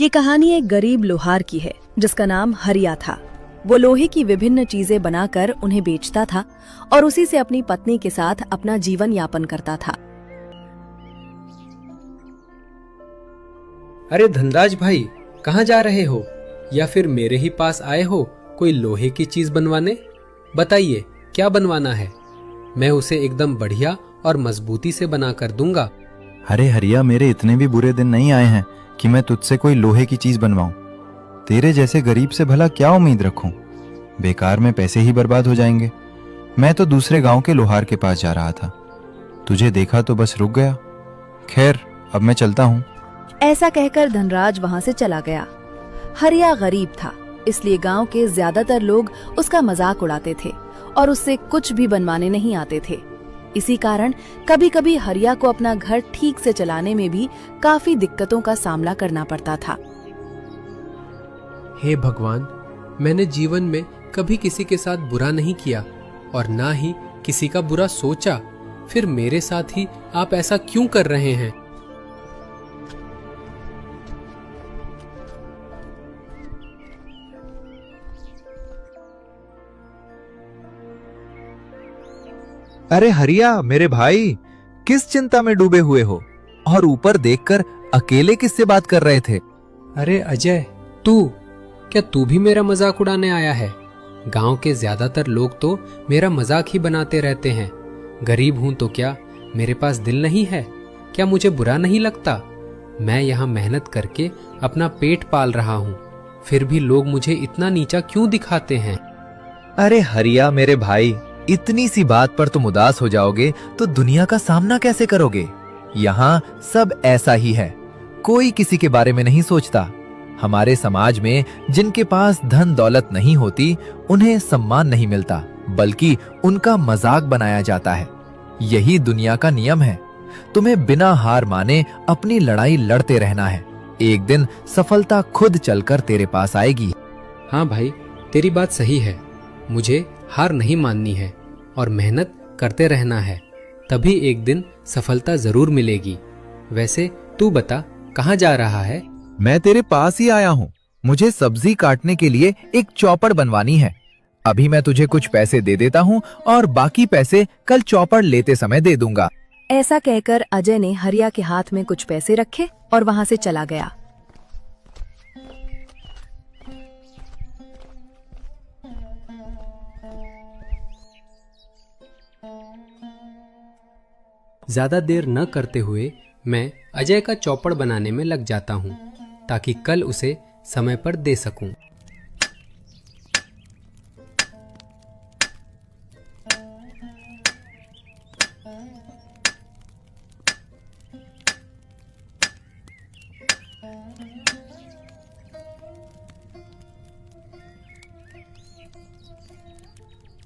ये कहानी एक गरीब लोहार की है जिसका नाम हरिया था। वो लोहे की विभिन्न चीजें बनाकर उन्हें बेचता था और उसी से अपनी पत्नी के साथ अपना जीवन यापन करता था। अरे धनराज भाई, कहाँ जा रहे हो? या फिर मेरे ही पास आए हो कोई लोहे की चीज बनवाने? बताइए क्या बनवाना है, मैं उसे एकदम बढ़िया और मजबूती से बना कर दूंगा। अरे हरिया, मेरे इतने भी बुरे दिन नहीं आए हैं कि मैं तुझसे कोई लोहे की चीज बनवाऊं। तेरे जैसे गरीब से भला क्या उम्मीद रखूं? बेकार में पैसे ही बर्बाद हो जाएंगे। मैं तो दूसरे गांव के लोहार के पास जा रहा था, तुझे देखा तो बस रुक गया। खैर, अब मैं चलता हूँ। ऐसा कहकर धनराज वहां से चला गया। हरिया गरीब था, इसलिए गांव के ज्यादातर लोग उसका मजाक उड़ाते थे और उससे कुछ भी बनवाने नहीं आते थे। इसी कारण कभी कभी हरिया को अपना घर ठीक से चलाने में भी काफी दिक्कतों का सामना करना पड़ता था। हे भगवान, मैंने जीवन में कभी किसी के साथ बुरा नहीं किया और ना ही किसी का बुरा सोचा, फिर मेरे साथ ही आप ऐसा क्यों कर रहे हैं? अरे हरिया मेरे भाई, किस चिंता में डूबे हुए हो? और ऊपर देखकर अकेले किससे बात कर रहे थे? अरे अजय, क्या तू भी मेरा मजाक उड़ाने आया है? गांव के ज्यादातर लोग तो मेरा मजाक ही बनाते रहते हैं। गरीब हूं तो क्या मेरे पास दिल नहीं है? क्या मुझे बुरा नहीं लगता? मैं यहाँ मेहनत करके अपना पेट पाल रहा हूँ, फिर भी लोग मुझे इतना नीचा क्यों दिखाते हैं? अरे हरिया मेरे भाई, इतनी सी बात पर तुम उदास हो जाओगे तो दुनिया का सामना कैसे करोगे? यहाँ सब ऐसा ही है, कोई किसी के बारे में नहीं सोचता। हमारे समाज में जिनके पास धन दौलत नहीं होती, उन्हें सम्मान नहीं मिलता, बल्कि उनका मजाक बनाया जाता है। यही दुनिया का नियम है। तुम्हें बिना हार माने अपनी लड़ाई लड़ते रहना है। एक दिन सफलता खुद चलकर तेरे पास आएगी। हाँ भाई, तेरी बात सही है। मुझे हार नहीं माननी है और मेहनत करते रहना है, तभी एक दिन सफलता जरूर मिलेगी। वैसे तू बता, कहाँ जा रहा है? मैं तेरे पास ही आया हूँ। मुझे सब्जी काटने के लिए एक चौपड़ बनवानी है। अभी मैं तुझे कुछ पैसे दे देता हूँ और बाकी पैसे कल चौपड़ लेते समय दे दूंगा। ऐसा कहकर अजय ने हरिया के हाथ में कुछ पैसे रखे और वहां से चला गया। ज्यादा देर न करते हुए मैं अजय का चौपड़ बनाने में लग जाता हूँ, ताकि कल उसे समय पर दे सकूं।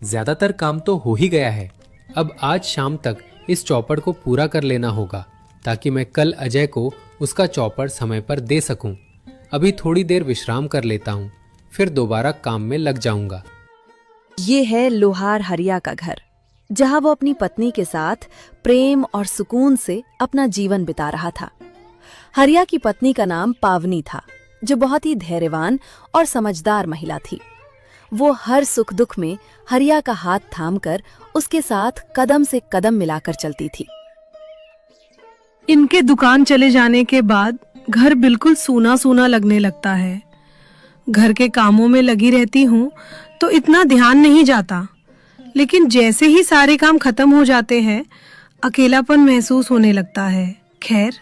ज्यादातर काम तो हो ही गया है। अब आज शाम तक इस चौपड़ को पूरा कर लेना होगा, ताकि मैं कल अजय को उसका चौपड़ समय पर दे सकूं। अभी थोड़ी देर विश्राम कर लेता हूं, फिर दोबारा काम में लग जाऊंगा। ये है लोहार हरिया का घर, जहां वो अपनी पत्नी के साथ प्रेम और सुकून से अपना जीवन बिता रहा था। हरिया की पत्नी का नाम पावनी था, जो बहुत ही धैर्यवान और समझदार महिला थी। वो हर सुख दुख में हरिया का हाथ थामकर उसके साथ कदम से कदम मिलाकर चलती थी। इनके दुकान चले जाने के बाद घर बिल्कुल सूना सूना लगने लगता है। घर के कामों में लगी रहती हूँ तो इतना ध्यान नहीं जाता, लेकिन जैसे ही सारे काम खत्म हो जाते हैं, अकेलापन महसूस होने लगता है। खैर,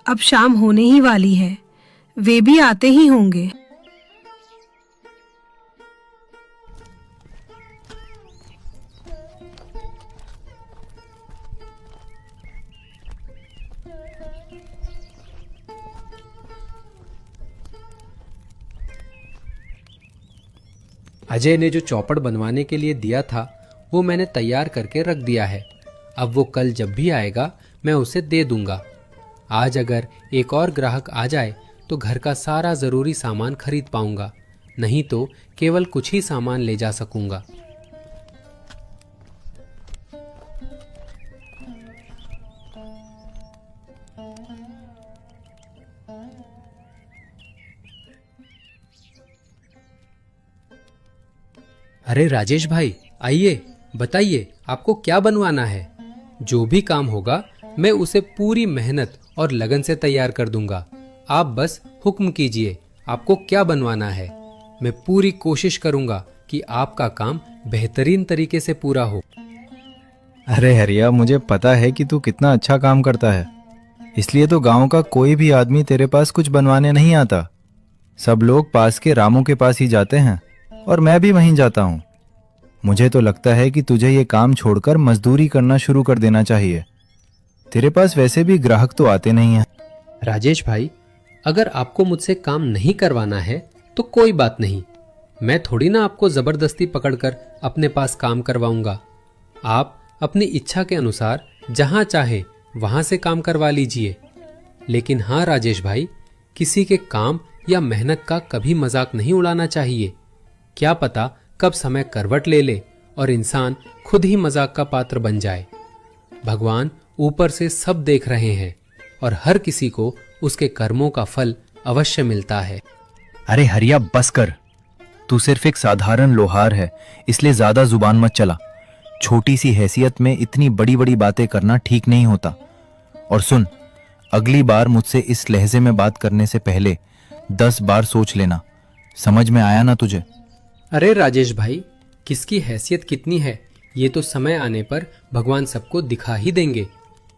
अब शाम होने ही वाली है, वे भी आते ही होंगे। अजय ने जो चौपड़ बनवाने के लिए दिया था, वो मैंने तैयार करके रख दिया है। अब वो कल जब भी आएगा मैं उसे दे दूंगा। आज अगर एक और ग्राहक आ जाए तो घर का सारा ज़रूरी सामान खरीद पाऊंगा, नहीं तो केवल कुछ ही सामान ले जा सकूंगा। अरे राजेश भाई, आइए, बताइए आपको क्या बनवाना है। जो भी काम होगा मैं उसे पूरी मेहनत और लगन से तैयार कर दूंगा। आप बस हुक्म कीजिए, आपको क्या बनवाना है। मैं पूरी कोशिश करूंगा कि आपका काम बेहतरीन तरीके से पूरा हो। अरे हरिया, मुझे पता है कि तू कितना अच्छा काम करता है, इसलिए तो गांव का कोई भी आदमी तेरे पास कुछ बनवाने नहीं आता। सब लोग पास के रामू के पास ही जाते हैं और मैं भी वहीं जाता हूँ। मुझे तो लगता है कि तुझे ये काम छोड़कर मजदूरी करना शुरू कर देना चाहिए। तेरे पास वैसे भी ग्राहक तो आते नहीं हैं। राजेश भाई, अगर आपको मुझसे काम नहीं करवाना है तो कोई बात नहीं। मैं थोड़ी ना आपको जबरदस्ती पकड़कर अपने पास काम करवाऊंगा। आप अपनी इच्छा के अनुसार जहां चाहे वहां से काम करवा लीजिए। लेकिन हाँ राजेश भाई, किसी के काम या मेहनत का कभी मजाक नहीं उड़ाना चाहिए। क्या पता कब समय करवट ले ले और इंसान खुद ही मजाक का पात्र बन जाए। भगवान ऊपर से सब देख रहे हैं और हर किसी को उसके कर्मों का फल अवश्य मिलता है। अरे हरिया, बस कर। तू सिर्फ एक साधारण लोहार है, इसलिए ज्यादा जुबान मत चला। छोटी सी हैसियत में इतनी बड़ी बड़ी बातें करना ठीक नहीं होता। और सुन, अगली बार मुझसे इस लहजे में बात करने से पहले 10 बार सोच लेना। समझ में आया ना तुझे? अरे राजेश भाई, किसकी हैसियत कितनी है ये तो समय आने पर भगवान सबको दिखा ही देंगे।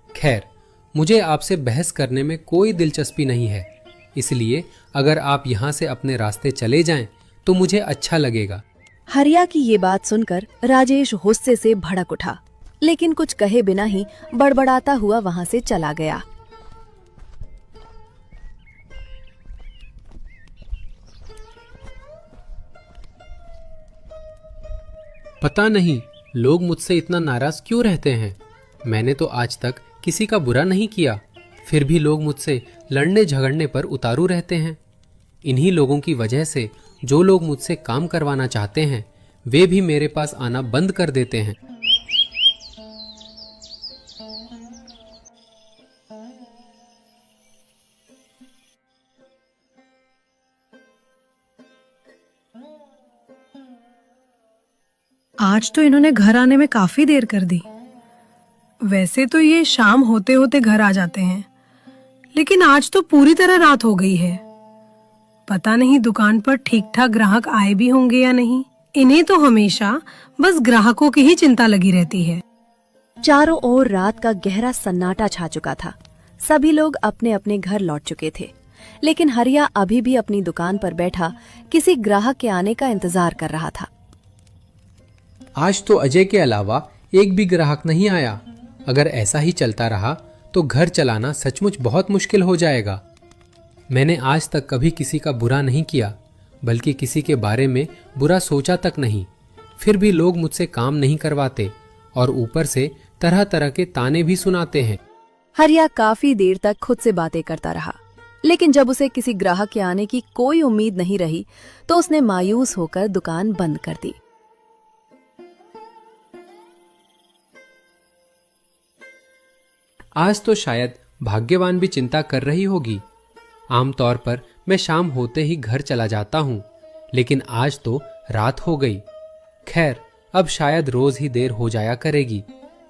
खैर, मुझे आपसे बहस करने में कोई दिलचस्पी नहीं है, इसलिए अगर आप यहाँ से अपने रास्ते चले जाएं तो मुझे अच्छा लगेगा। हरिया की ये बात सुनकर राजेश गुस्से से भड़क उठा, लेकिन कुछ कहे बिना ही बड़बड़ाता हुआ वहां से चला गया। पता नहीं लोग मुझसे इतना नाराज क्यों रहते हैं। मैंने तो आज तक किसी का बुरा नहीं किया, फिर भी लोग मुझसे लड़ने झगड़ने पर उतारू रहते हैं। इन्हीं लोगों की वजह से जो लोग मुझसे काम करवाना चाहते हैं वे भी मेरे पास आना बंद कर देते हैं। आज तो इन्होंने घर आने में काफी देर कर दी। वैसे तो ये शाम होते होते घर आ जाते हैं, लेकिन आज तो पूरी तरह रात हो गई है। पता नहीं दुकान पर ठीक ठाक ग्राहक आए भी होंगे या नहीं। इन्हें तो हमेशा बस ग्राहकों की ही चिंता लगी रहती है। चारों ओर रात का गहरा सन्नाटा छा चुका था। सभी लोग अपने अपने घर लौट चुके थे, लेकिन हरिया अभी भी अपनी दुकान पर बैठा किसी ग्राहक के आने का इंतजार कर रहा था। आज तो अजय के अलावा एक भी ग्राहक नहीं आया। अगर ऐसा ही चलता रहा तो घर चलाना सचमुच बहुत मुश्किल हो जाएगा। मैंने आज तक कभी किसी का बुरा नहीं किया, बल्कि किसी के बारे में बुरा सोचा तक नहीं। फिर भी लोग मुझसे काम नहीं करवाते और ऊपर से तरह तरह के ताने भी सुनाते हैं। हरिया काफी देर तक खुद से बातें करता रहा, लेकिन जब उसे किसी ग्राहक के आने की कोई उम्मीद नहीं रही तो उसने मायूस होकर दुकान बंद कर दी। आज तो शायद भाग्यवान भी चिंता कर रही होगी। आमतौर पर मैं शाम होते ही घर चला जाता हूँ, लेकिन आज तो रात हो गई। खैर, अब शायद रोज ही देर हो जाया करेगी,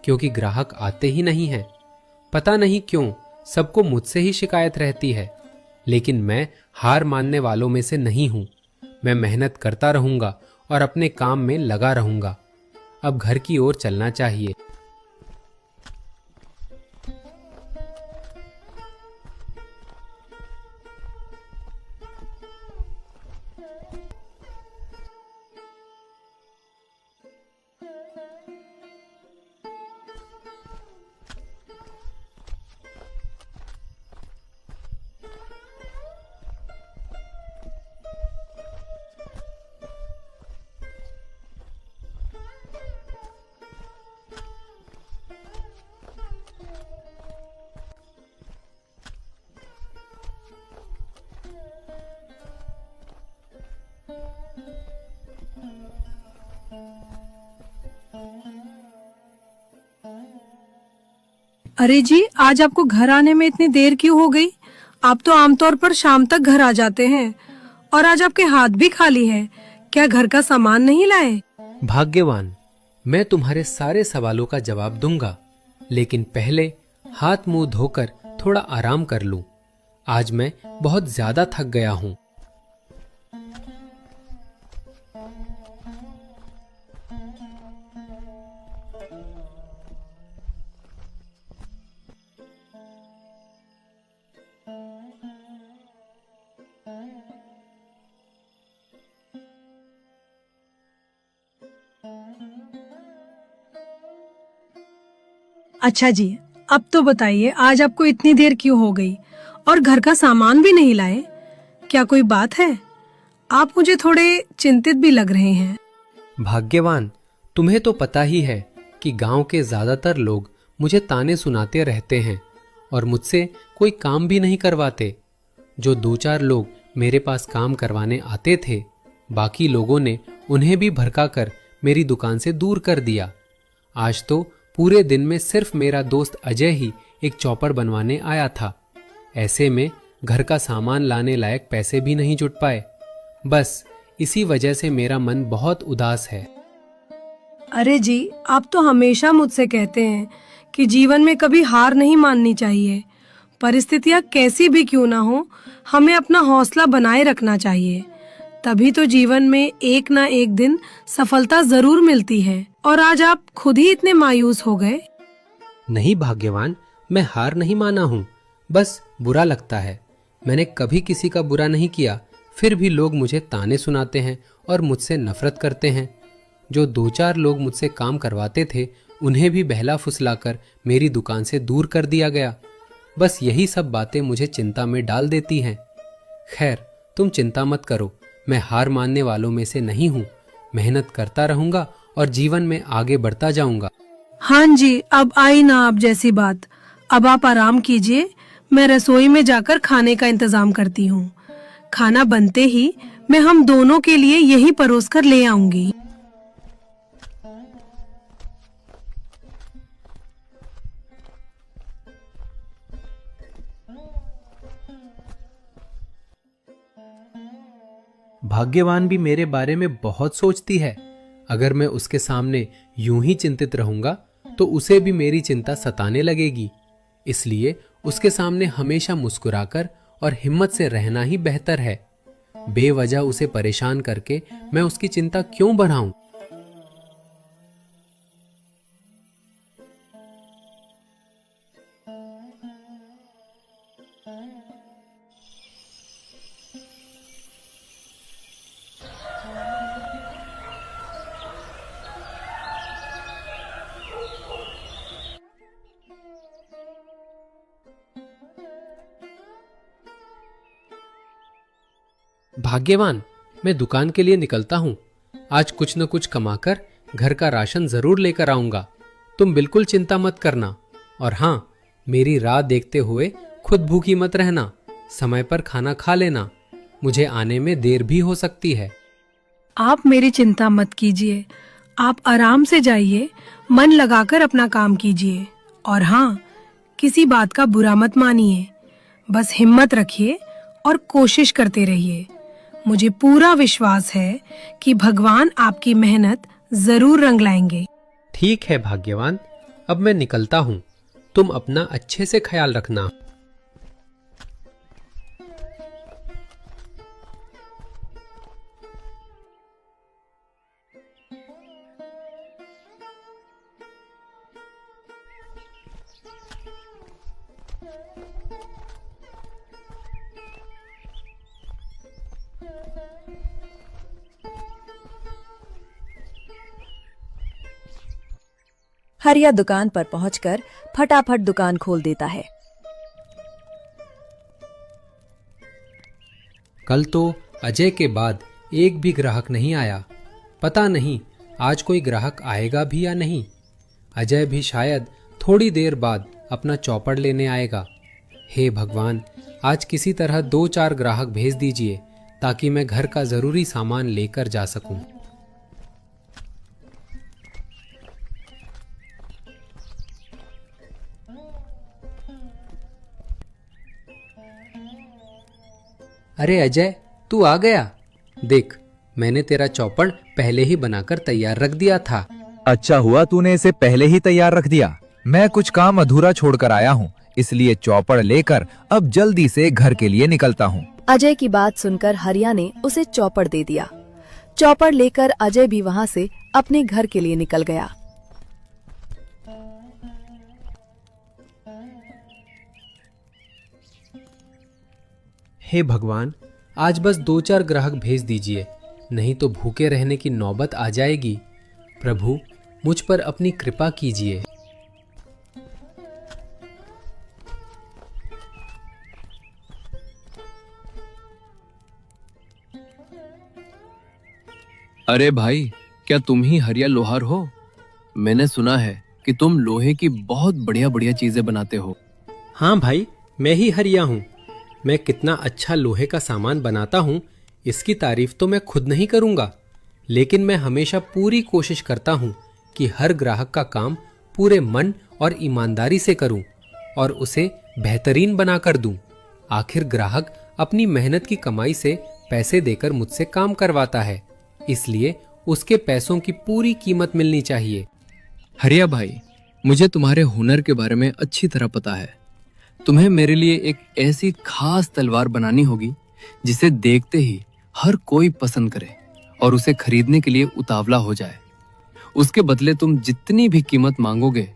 क्योंकि ग्राहक आते ही नहीं हैं। पता नहीं क्यों सबको मुझसे ही शिकायत रहती है, लेकिन मैं हार मानने वालों में से नहीं हूँ। मैं मेहनत करता रहूंगा और अपने काम में लगा रहूंगा। अब घर की ओर चलना चाहिए। अरे जी, आज आपको घर आने में इतनी देर क्यों हो गई? आप तो आमतौर पर शाम तक घर आ जाते हैं और आज आपके हाथ भी खाली हैं। क्या घर का सामान नहीं लाए? भाग्यवान, मैं तुम्हारे सारे सवालों का जवाब दूंगा, लेकिन पहले हाथ मुंह धोकर थोड़ा आराम कर लूं। आज मैं बहुत ज्यादा थक गया हूं। अच्छा जी, अब तो बताइए आज आपको इतनी देर क्यों हो गई और घर का सामान भी नहीं लाए? क्या कोई बात है? आप मुझे थोड़े चिंतित भी लग रहे हैं। भाग्यवान, तुम्हें तो पता ही है कि गांव के ज्यादातर लोग मुझे ताने सुनाते रहते हैं और मुझसे कोई काम भी नहीं करवाते। जो 2-4 लोग मेरे पास काम करवाने आते थे, बाकी लोगों ने उन्हें भी भड़काकर मेरी दुकान से दूर कर दिया। आज तो पूरे दिन में सिर्फ मेरा दोस्त अजय ही एक चौपड़ बनवाने आया था। ऐसे में घर का सामान लाने लायक पैसे भी नहीं जुट पाए। बस इसी वजह से मेरा मन बहुत उदास है। अरे जी, आप तो हमेशा मुझसे कहते हैं कि जीवन में कभी हार नहीं माननी चाहिए। परिस्थितियां कैसी भी क्यों ना हो, हमें अपना हौसला बनाए रखना चाहिए। तभी तो जीवन में एक ना एक दिन सफलता जरूर मिलती है। और आज आप खुद ही इतने मायूस हो गए। नहीं भाग्यवान, मैं हार नहीं माना हूँ, बस बुरा लगता है। मैंने कभी किसी का बुरा नहीं किया, फिर भी लोग मुझे ताने सुनाते हैं और मुझसे नफरत करते हैं। जो 2-4 लोग मुझसे काम करवाते थे, उन्हें भी बहला फुसलाकर मेरी दुकान से दूर कर दिया गया। बस यही सब बातें मुझे चिंता में डाल देती हैं। खैर, तुम चिंता मत करो, मैं हार मानने वालों में से नहीं हूँ। मेहनत करता रहूंगा और जीवन में आगे बढ़ता जाऊंगा। हाँ जी, अब आई ना आप जैसी बात। अब आप आराम कीजिए, मैं रसोई में जाकर खाने का इंतजाम करती हूँ। खाना बनते ही मैं हम दोनों के लिए यही परोस कर ले आऊंगी। भाग्यवान भी मेरे बारे में बहुत सोचती है। अगर मैं उसके सामने यूं ही चिंतित रहूंगा तो उसे भी मेरी चिंता सताने लगेगी। इसलिए उसके सामने हमेशा मुस्कुराकर और हिम्मत से रहना ही बेहतर है। बेवजह उसे परेशान करके मैं उसकी चिंता क्यों बढ़ाऊं? भाग्यवान, मैं दुकान के लिए निकलता हूं। आज कुछ न कुछ कमाकर घर का राशन जरूर लेकर आऊंगा। तुम बिल्कुल चिंता मत करना। और हाँ, मेरी राह देखते हुए खुद भूखी मत रहना। समय पर खाना खा लेना, मुझे आने में देर भी हो सकती है। आप मेरी चिंता मत कीजिए, आप आराम से जाइए, मन लगाकर अपना काम कीजिए। और हाँ, किसी बात का बुरा मत मानिए, बस हिम्मत रखिए और कोशिश करते रहिए। मुझे पूरा विश्वास है कि भगवान आपकी मेहनत जरूर रंग लाएंगे। ठीक है भाग्यवान, अब मैं निकलता हूं। तुम अपना अच्छे से ख्याल रखना। हरिया दुकान पर पहुंचकर फटाफट दुकान खोल देता है। कल तो अजय के बाद एक भी ग्राहक नहीं आया। पता नहीं आज कोई ग्राहक आएगा भी या नहीं। अजय भी शायद थोड़ी देर बाद अपना चौपड़ लेने आएगा। हे भगवान, आज किसी तरह 2-4 ग्राहक भेज दीजिए ताकि मैं घर का जरूरी सामान लेकर जा सकूं। अरे अजय, तू आ गया। देख, मैंने तेरा चौपड़ पहले ही बनाकर तैयार रख दिया था। अच्छा हुआ तूने इसे पहले ही तैयार रख दिया। मैं कुछ काम अधूरा छोड़कर आया हूँ, इसलिए चौपड़ लेकर अब जल्दी से घर के लिए निकलता हूँ। अजय की बात सुनकर हरिया ने उसे चौपड़ दे दिया। चौपड़ लेकर अजय भी वहां से अपने घर के लिए निकल गया। हे भगवान, आज बस 2-4 ग्राहक भेज दीजिए, नहीं तो भूखे रहने की नौबत आ जाएगी। प्रभु, मुझ पर अपनी कृपा कीजिए। अरे भाई, क्या तुम ही हरिया लोहार हो? मैंने सुना है कि तुम लोहे की बहुत बढ़िया बढ़िया चीजें बनाते हो। हाँ भाई, मैं ही हरिया हूँ। मैं कितना अच्छा लोहे का सामान बनाता हूँ, इसकी तारीफ तो मैं खुद नहीं करूँगा, लेकिन मैं हमेशा पूरी कोशिश करता हूँ कि हर ग्राहक का काम पूरे मन और ईमानदारी से करूँ और उसे बेहतरीन बनाकर दूँ। आखिर ग्राहक अपनी मेहनत की कमाई से पैसे देकर मुझसे काम करवाता है, इसलिए उसके पैसों की पूरी कीमत मिलनी चाहिए। हरिया भाई, मुझे तुम्हारे हुनर के बारे में अच्छी तरह पता है। तुम्हें मेरे लिए एक ऐसी खास तलवार बनानी होगी जिसे देखते ही हर कोई पसंद करे और उसे खरीदने के लिए उतावला हो जाए। उसके बदले तुम जितनी भी कीमत मांगोगे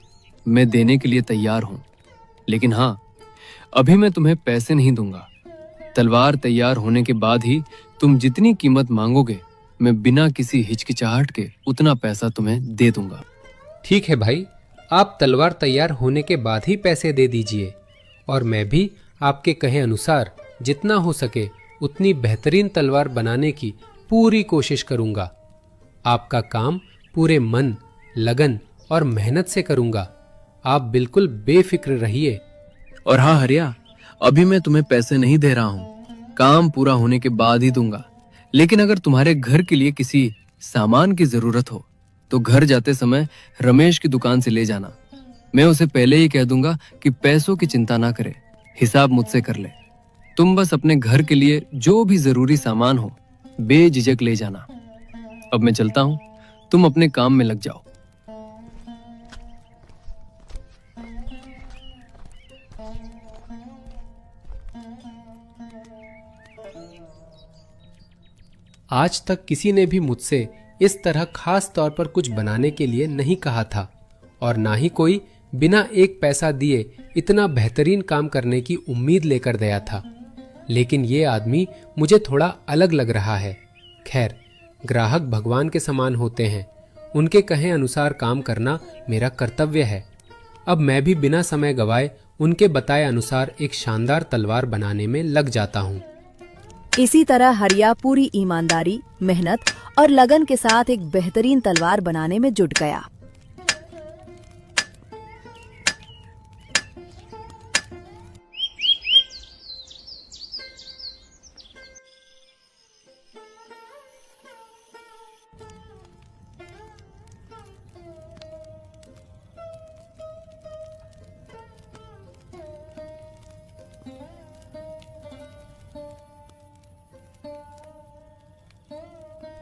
मैं देने के लिए तैयार हूं। लेकिन हाँ, अभी मैं तुम्हें पैसे नहीं दूंगा। तलवार तैयार होने के बाद ही तुम जितनी कीमत मांगोगे मैं बिना किसी हिचकिचाहट के उतना पैसा तुम्हें दे दूंगा। ठीक है भाई, आप तलवार तैयार होने के बाद ही पैसे दे दीजिए और मैं भी आपके कहे अनुसार जितना हो सके उतनी बेहतरीन तलवार बनाने की पूरी कोशिश करूंगा। आपका काम पूरे मन, लगन और मेहनत से करूंगा। आप बिल्कुल बेफिक्र रहिए। और हाँ हरिया, अभी मैं तुम्हें पैसे नहीं दे रहा हूँ, काम पूरा होने के बाद ही दूंगा। लेकिन अगर तुम्हारे घर के लिए किसी सामान की जरूरत हो तो घर जाते समय रमेश की दुकान से ले जाना। मैं उसे पहले ही कह दूंगा कि पैसों की चिंता ना करे, हिसाब मुझसे कर ले। तुम बस अपने घर के लिए जो भी जरूरी सामान हो बेझिझक ले जाना। अब मैं चलता हूँ, तुम अपने काम में लग जाओ। आज तक किसी ने भी मुझसे इस तरह खास तौर पर कुछ बनाने के लिए नहीं कहा था और ना ही कोई बिना एक पैसा दिए इतना बेहतरीन काम करने की उम्मीद लेकर गया था। लेकिन ये आदमी मुझे थोड़ा अलग लग रहा है। खैर, ग्राहक भगवान के समान होते हैं, उनके कहे अनुसार काम करना मेरा कर्तव्य है। अब मैं भी बिना समय गवाए उनके बताए अनुसार एक शानदार तलवार बनाने में लग जाता हूँ। इसी तरह हरिया पूरी ईमानदारी, मेहनत और लगन के साथ एक बेहतरीन तलवार बनाने में जुट गया।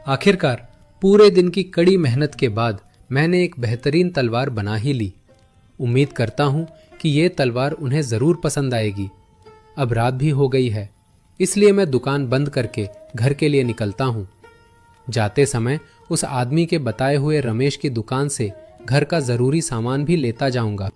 आखिरकार पूरे दिन की कड़ी मेहनत के बाद मैंने एक बेहतरीन तलवार बना ही ली। उम्मीद करता हूं कि ये तलवार उन्हें जरूर पसंद आएगी। अब रात भी हो गई है, इसलिए मैं दुकान बंद करके घर के लिए निकलता हूं। जाते समय उस आदमी के बताए हुए रमेश की दुकान से घर का जरूरी सामान भी लेता जाऊंगा।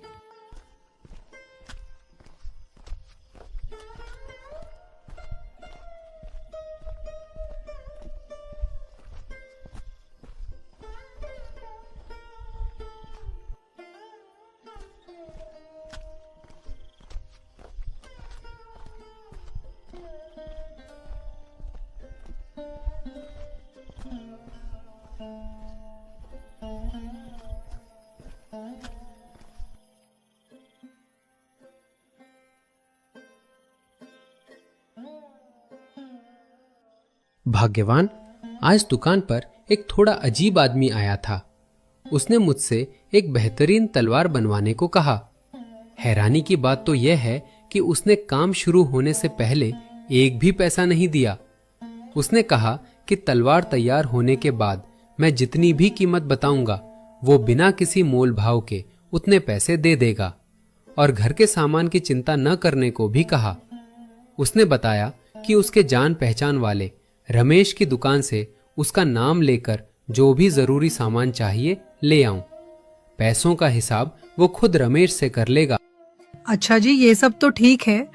भाग्यवान, आज दुकान पर एक थोड़ा अजीब आदमी आया था। उसने मुझसे एक बेहतरीन तलवार बनवाने को कहा। हैरानी की बात तो यह है कि उसने काम शुरू होने से पहले एक भी पैसा नहीं दिया। उसने कहा कि तलवार तैयार होने के बाद मैं जितनी भी कीमत बताऊंगा वो बिना किसी मोल भाव के उतने पैसे दे देगा और घर के सामान की चिंता न करने को भी कहा। उसने बताया कि उसके जान पहचान वाले रमेश की दुकान से उसका नाम लेकर जो भी जरूरी सामान चाहिए ले आऊं। पैसों का हिसाब वो खुद रमेश से कर लेगा। अच्छा जी, ये सब तो ठीक है,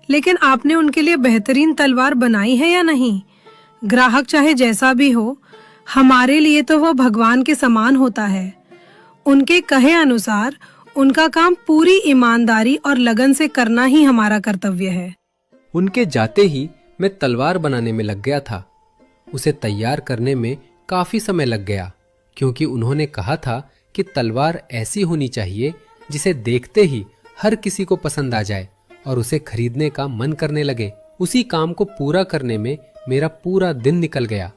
लेकिन आपने उनके लिए बेहतरीन तलवार बनाई है या नहीं? ग्राहक चाहे जैसा भी हो, हमारे लिए तो वो भगवान के समान होता है। उनके कहे अनुसार उनका काम पूरी ईमानदारी और लगन से करना ही हमारा कर्तव्य है। उनके जाते ही मैं तलवार बनाने में लग गया था। उसे तैयार करने में काफी समय लग गया, क्योंकि उन्होंने कहा था कि तलवार ऐसी होनी चाहिए जिसे देखते ही हर किसी को पसंद आ जाए और उसे खरीदने का मन करने लगे। उसी काम को पूरा करने में मेरा पूरा दिन निकल गया।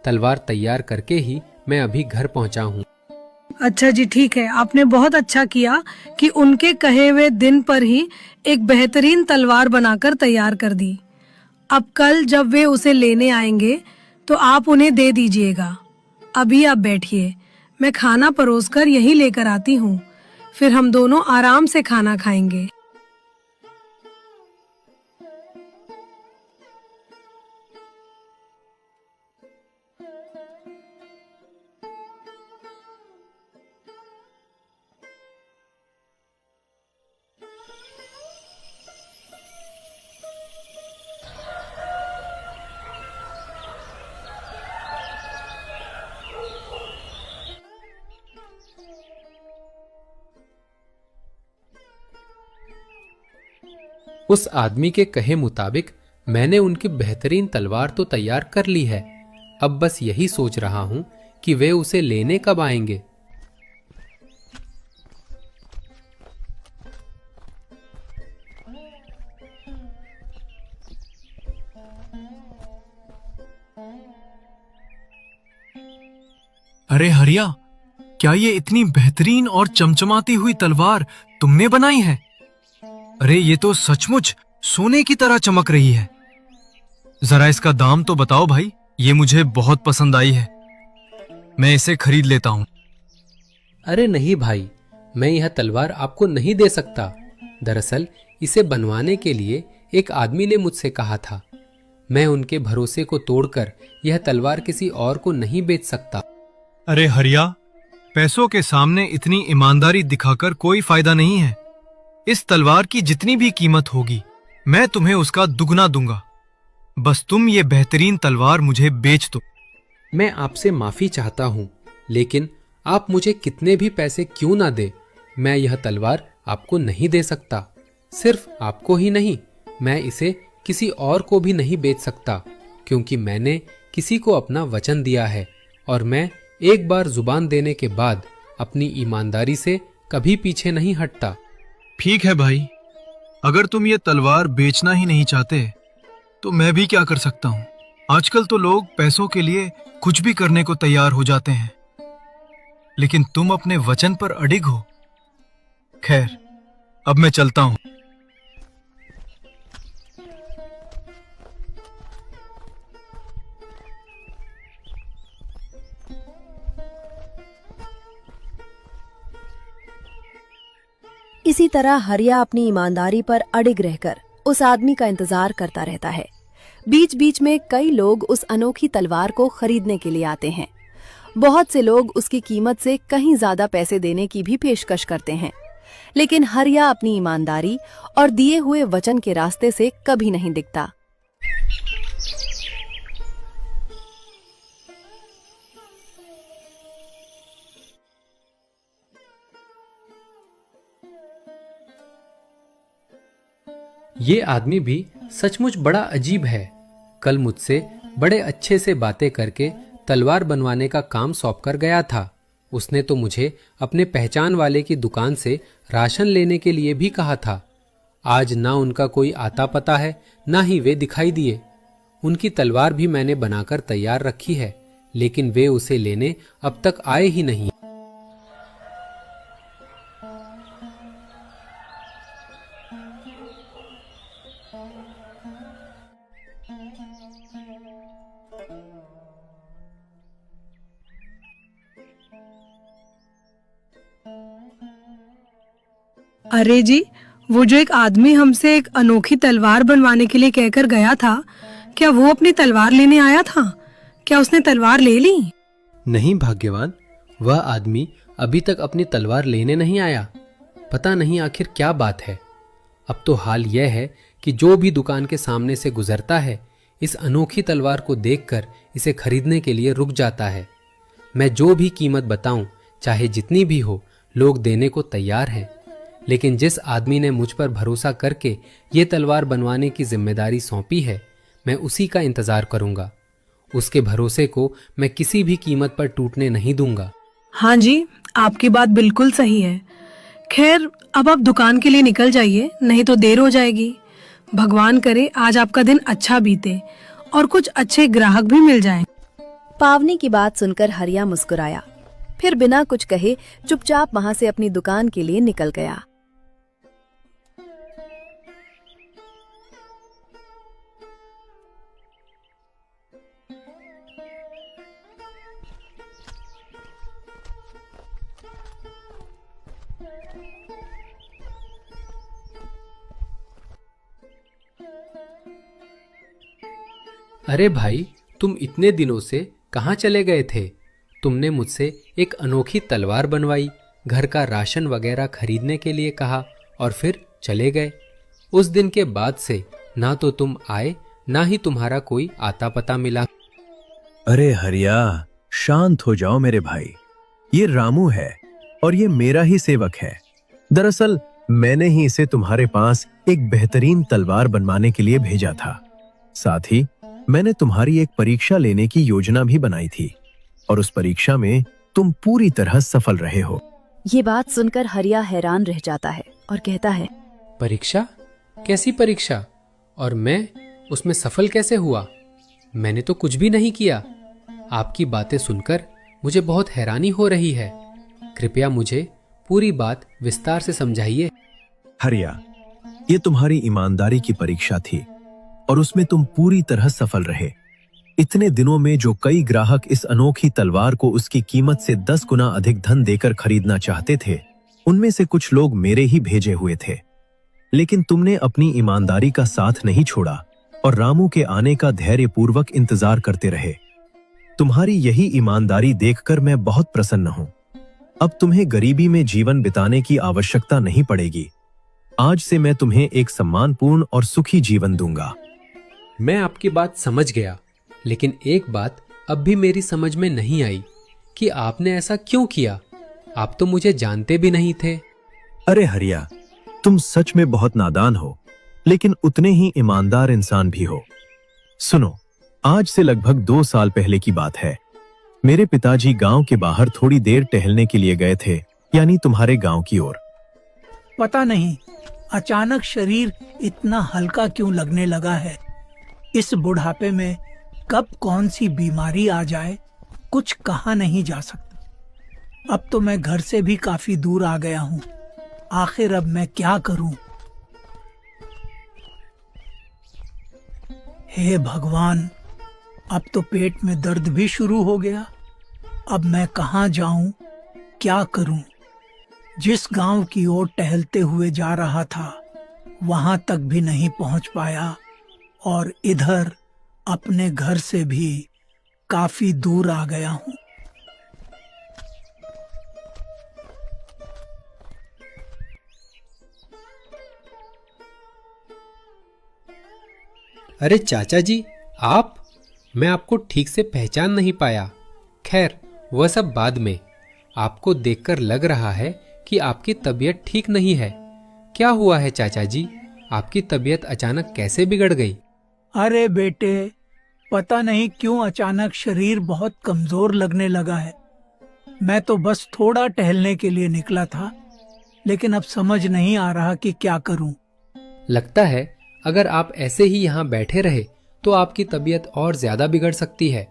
तलवार तैयार करके ही मैं अभी घर पहुंचा हूँ। अच्छा जी, ठीक है, आपने बहुत अच्छा किया कि उनके कहे हुए दिन पर ही एक बेहतरीन तलवार बनाकर तैयार कर दी। अब कल जब वे उसे लेने आएंगे तो आप उन्हें दे दीजिएगा। अभी आप बैठिए, मैं खाना परोसकर यहीं लेकर आती हूँ, फिर हम दोनों आराम से खाना खाएंगे। उस आदमी के कहे मुताबिक मैंने उनकी बेहतरीन तलवार तो तैयार कर ली है। अब बस यही सोच रहा हूं कि वे उसे लेने कब आएंगे। अरे हरिया, क्या ये इतनी बेहतरीन और चमचमाती हुई तलवार तुमने बनाई है? अरे ये तो सचमुच सोने की तरह चमक रही है। जरा इसका दाम तो बताओ भाई, ये मुझे बहुत पसंद आई है। मैं इसे खरीद लेता हूँ। अरे नहीं भाई, मैं यह तलवार आपको नहीं दे सकता। दरअसल इसे बनवाने के लिए एक आदमी ने मुझसे कहा था। मैं उनके भरोसे को तोड़कर यह तलवार किसी और को नहीं बेच सकता। अरे हरिया, पैसों के सामने इतनी ईमानदारी दिखाकर कोई फायदा नहीं है। इस तलवार की जितनी भी कीमत होगी मैं तुम्हें उसका दुगना दूंगा। बस तुम ये बेहतरीन तलवार मुझे बेच दो। मैं आपसे माफी चाहता हूं, लेकिन आप मुझे कितने भी पैसे क्यों ना दे, मैं यह तलवार आपको नहीं दे सकता। सिर्फ आपको ही नहीं, मैं इसे किसी और को भी नहीं बेच सकता, क्योंकि मैंने किसी को अपना वचन दिया है और मैं एक बार जुबान देने के बाद अपनी ईमानदारी से कभी पीछे नहीं हटता। ठीक है भाई, अगर तुम ये तलवार बेचना ही नहीं चाहते तो मैं भी क्या कर सकता हूँ। आजकल तो लोग पैसों के लिए कुछ भी करने को तैयार हो जाते हैं, लेकिन तुम अपने वचन पर अडिग हो। खैर, अब मैं चलता हूँ। इसी तरह हरिया अपनी ईमानदारी पर अडिग रहकर उस आदमी का इंतजार करता रहता है। बीच बीच में कई लोग उस अनोखी तलवार को खरीदने के लिए आते हैं। बहुत से लोग उसकी कीमत से कहीं ज्यादा पैसे देने की भी पेशकश करते हैं, लेकिन हरिया अपनी ईमानदारी और दिए हुए वचन के रास्ते से कभी नहीं दिखता। ये आदमी भी सचमुच बड़ा अजीब है। कल मुझसे बड़े अच्छे से बातें करके तलवार बनवाने का काम सौंप कर गया था। उसने तो मुझे अपने पहचान वाले की दुकान से राशन लेने के लिए भी कहा था। आज ना उनका कोई आता पता है, ना ही वे दिखाई दिए। उनकी तलवार भी मैंने बनाकर तैयार रखी है, लेकिन वे उसे लेने अब तक आए ही नहीं। अरे जी, वो जो एक आदमी हमसे एक अनोखी तलवार बनवाने के लिए कहकर गया था, क्या वो अपनी तलवार लेने आया था? क्या उसने तलवार ले ली? नहीं भाग्यवान, वह आदमी अभी तक अपनी तलवार लेने नहीं आया। पता नहीं आखिर क्या बात है। अब तो हाल यह है कि जो भी दुकान के सामने से गुजरता है, इस अनोखी तलवार को देखकर इसे खरीदने के लिए रुक जाता है। मैं जो भी कीमत बताऊं, चाहे जितनी भी हो, लोग देने को तैयार हैं। लेकिन जिस आदमी ने मुझ पर भरोसा करके ये तलवार बनवाने की जिम्मेदारी सौंपी है, मैं उसी का इंतजार करूंगा। उसके भरोसे को मैं किसी भी कीमत पर टूटने नहीं दूंगा। हाँ जी, आपकी बात बिल्कुल सही है। खैर, अब आप दुकान के लिए निकल जाइए, नहीं तो देर हो जाएगी। भगवान करे आज आपका दिन अच्छा बीते और कुछ अच्छे ग्राहक भी मिल जाएं। पावनी की बात सुनकर हरिया मुस्कुराया, फिर बिना कुछ कहे चुपचाप वहां से अपनी दुकान के लिए निकल गया। अरे भाई, तुम इतने दिनों से कहाँ चले गए थे? तुमने मुझसे एक अनोखी तलवार बनवाई, घर का राशन वगैरह खरीदने के लिए कहा और फिर चले गए। उस दिन के बाद से ना तो तुम आए, ना ही तुम्हारा कोई आता पता मिला। अरे हरिया, शांत हो जाओ मेरे भाई। ये रामू है और ये मेरा ही सेवक है। दरअसल मैंने ही इसे तुम्हारे पास एक बेहतरीन तलवार बनवाने के लिए भेजा था। साथ ही मैंने तुम्हारी एक परीक्षा लेने की योजना भी बनाई थी और उस परीक्षा में तुम पूरी तरह सफल रहे हो। ये बात सुनकर हरिया हैरान रह जाता है और कहता है, परीक्षा? कैसी परीक्षा? और मैं उसमें सफल कैसे हुआ? मैंने तो कुछ भी नहीं किया। आपकी बातें सुनकर मुझे बहुत हैरानी हो रही है। कृपया मुझे पूरी बात विस्तार से समझाइए। हरिया, ये तुम्हारी ईमानदारी की परीक्षा थी और उसमें तुम पूरी तरह सफल रहे। इतने दिनों में जो कई ग्राहक इस अनोखी तलवार को उसकी कीमत से 10 गुना अधिक धन देकर खरीदना चाहते थे, उनमें से कुछ लोग मेरे ही भेजे हुए थे। लेकिन तुमने अपनी ईमानदारी का साथ नहीं छोड़ा और रामू के आने का धैर्यपूर्वक इंतजार करते रहे। तुम्हारी यही ईमानदारी देखकर मैं बहुत प्रसन्न हूं। अब तुम्हें गरीबी में जीवन बिताने की आवश्यकता नहीं पड़ेगी। आज से मैं तुम्हें एक सम्मानपूर्ण और सुखी जीवन दूंगा। मैं आपकी बात समझ गया, लेकिन एक बात अब भी मेरी समझ में नहीं आई कि आपने ऐसा क्यों किया। आप तो मुझे जानते भी नहीं थे। अरे हरिया, तुम सच में बहुत नादान हो, लेकिन उतने ही ईमानदार इंसान भी हो। सुनो, आज से लगभग 2 साल पहले की बात है। मेरे पिताजी गांव के बाहर थोड़ी देर टहलने के लिए गए थे, यानी तुम्हारे गांव की ओर। पता नहीं अचानक शरीर इतना हल्का क्यों लगने लगा है। इस बुढ़ापे में कब कौन सी बीमारी आ जाए, कुछ कहा नहीं जा सकता। अब तो मैं घर से भी काफी दूर आ गया हूँ। आखिर अब मैं क्या करूं? हे भगवान, अब तो पेट में दर्द भी शुरू हो गया। अब मैं कहाँ जाऊं, क्या करूं? जिस गांव की ओर टहलते हुए जा रहा था, वहां तक भी नहीं पहुंच पाया और इधर अपने घर से भी काफी दूर आ गया हूं। अरे चाचा जी, आप? मैं आपको ठीक से पहचान नहीं पाया। खैर, वह सब बाद में। आपको देखकर लग रहा है कि आपकी तबीयत ठीक नहीं है। क्या हुआ है चाचा जी? आपकी तबीयत अचानक कैसे बिगड़ गई? अरे बेटे, पता नहीं क्यों अचानक शरीर बहुत कमजोर लगने लगा है। मैं तो बस थोड़ा टहलने के लिए निकला था, लेकिन अब समझ नहीं आ रहा कि क्या करूं। लगता है अगर आप ऐसे ही यहाँ बैठे रहे तो आपकी तबीयत और ज्यादा बिगड़ सकती है।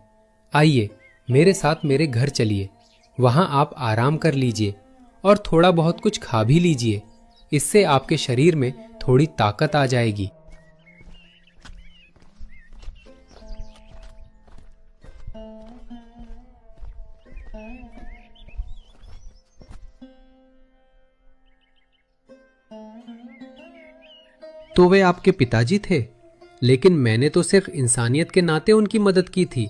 आइए मेरे साथ मेरे घर चलिए। वहाँ आप आराम कर लीजिए और थोड़ा बहुत कुछ खा भी लीजिए। इससे आपके शरीर में थोड़ी ताकत आ जाएगी। तो वे आपके पिताजी थे, लेकिन मैंने तो सिर्फ इंसानियत के नाते उनकी मदद की थी।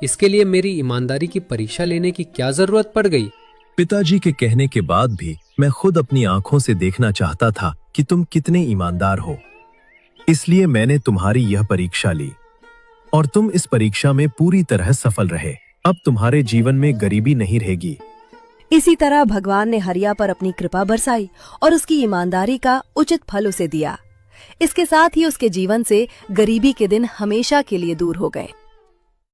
इसके लिए मेरी ईमानदारी की परीक्षा लेने की क्या जरूरत पड़ गई? पिताजी के कहने के बाद भी मैं खुद अपनी आंखों से देखना चाहता था कि तुम कितने ईमानदार हो। इसलिए मैंने तुम्हारी यह परीक्षा ली और तुम इस परीक्षा में पूरी तरह सफल रहे। अब तुम्हारे जीवन में गरीबी नहीं रहेगी। इसी तरह भगवान ने हरिया पर अपनी कृपा बरसाई और उसकी ईमानदारी का उचित फल उसे दिया। इसके साथ ही उसके जीवन से गरीबी के दिन हमेशा के लिए दूर हो गए।